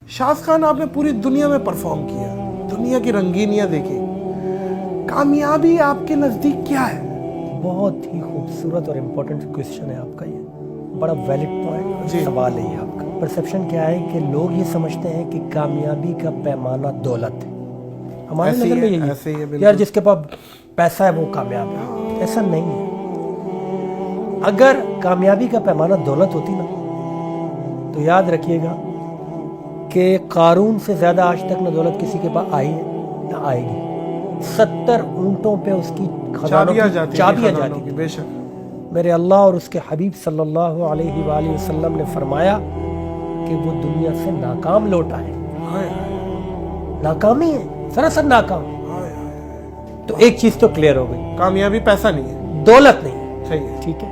शाज़ खान आपने पूरी दुनिया में परफॉर्म किया, दुनिया की रंगीनियां देखी, कामयाबी आपके नज़दीक क्या है? बहुत ही खूबसूरत और इम्पोर्टेंट क्वेश्चन है आपका, ये बड़ा वैलिड पॉइंट सवाल है ये आपका। परसेप्शन क्या है कि लोग ये समझते हैं कि कामयाबी का पैमाना दौलत है। हमारे नज़र में यही है यार, जिसके पास पैसा है वो कामयाब है। ऐसा नहीं है। अगर कामयाबी का पैमाना दौलत होती ना, तो याद रखिएगा कि कारून से ज़्यादा आज तक ना दौलत किसी के पास आई है ना आएगी। 70 ऊँटों पे उसकी चाबियां जाती थी। बेशक मेरे अल्लाह और उसके हबीब सल्लल्लाहु अलैहि वसल्लम ने फरमाया कि वो दुनिया से नाकाम लौटा है। नाकामी है, सरासर नाकाम। तो एक चीज तो क्लियर हो गई, कामयाबी पैसा नहीं है, दौलत नहीं है। सही है। ठीक है।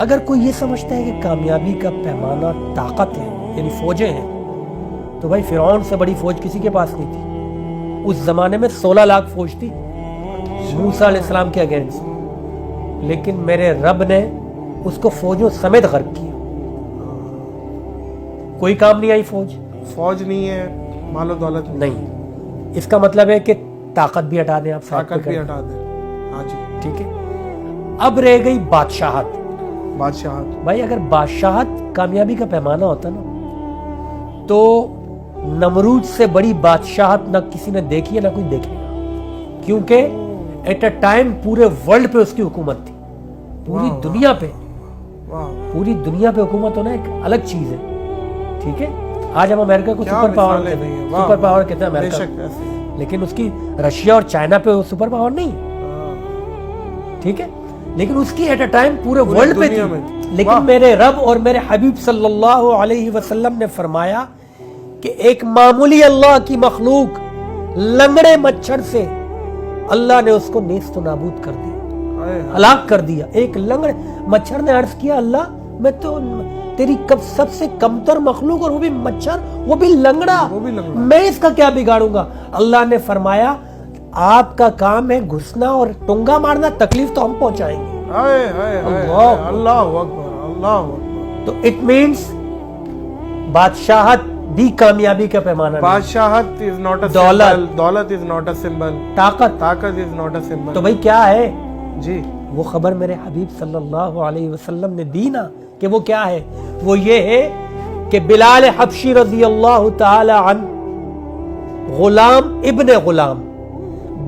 अगर कोई ये समझता है कि कामयाबी का पैमाना ताकत है, यानी फौजें हैं, तो भाई फिरौन से बड़ी फौज किसी के पास नहीं थी। उस जमाने में 16 लाख फौज थी मूसा अलैहिस्सलाम के अगेंस्ट, लेकिन मेरे रब ने उसको फौजों समेत गर्क किया। कोई काम नहीं आई फौज नहीं है, मालो दौलत नहीं। इसका मतलब है कि ताकत भी हटा दें आप, ताकत भी हटा दें। हाँ जी, ठीक है। अब रह गई बादशाहत। भाई अगर बादशाहत कामयाबी का पैमाना होता ना, तो नमरूद से बड़ी बादशाहत ना किसी ने देखी है ना कोई देखेगा, क्योंकि एट अ टाइम पूरे वर्ल्ड पे उसकी हुकूमत थी, पूरी दुनिया पे। पूरी दुनिया पे हुकूमत होना एक अलग चीज है। ठीक है। आज हम अमेरिका को सुपर पावर कहते हैं अमेरिका, लेकिन उसकी रशिया और चाइना पे सुपर पावर नहीं। ठीक है। लेकिन उसकी एट अ टाइम पूरे वर्ल्ड पे थी। लेकिन मेरे रब और मेरे हबीब सल्लल्लाहु अलैहि वसल्लम ने फरमाया कि एक मामूली अल्लाह की मखलूक लंगड़े मच्छर से अल्लाह ने उसको नेस्त नाबूद कर दिया, हलाक कर दिया। एक लंगड़े मच्छर ने अर्ज किया, अल्लाह मैं तो तेरी सबसे कमतर मखलूक, और वो भी मच्छर, वो भी लंगड़ा, मैं इसका क्या बिगाड़ूंगा? अल्लाह ने फरमाया आपका काम है घुसना और टुंगा मारना, तकलीफ तो हम पहुंचाएंगे। अल्लाह अकबर। तो इट मीन्स बादशाहत भी कामयाबी का पैमाना। बादशाहत इज नॉट अ दौलत, दौलत इज नॉट अ सिंबल, ताकत इज नॉट अ सिंबल। तो भाई क्या है जी? वो खबर मेरे हबीब सल्लल्लाहु अलैहि वसल्लम ने दी ना, कि वो क्या है? वो ये है कि बिलाल हबशी रजी अल्लाह ताला अन्हु गुलाम इब्ने गुलाम,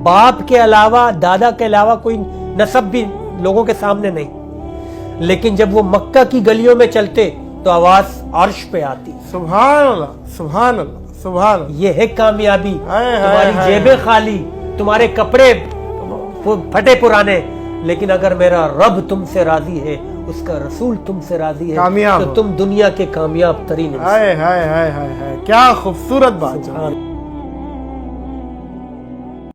बाप के अलावा दादा के अलावा कोई नसब भी लोगों के सामने नहीं, लेकिन जब वो मक्का की गलियों में चलते तो आवाज अर्श पे आती। सुभान अल्लाह, सुभान अल्लाह, सुभान अल्लाह। ये है कामयाबी। तुम्हारी जेबें खाली, तुम्हारे कपड़े फटे पुराने, लेकिन अगर मेरा रब तुमसे राजी है, उसका रसूल तुमसे राजी है, तो तुम दुनिया के कामयाब तरीन। हाय हाय हाय हाय, क्या खूबसूरत बात।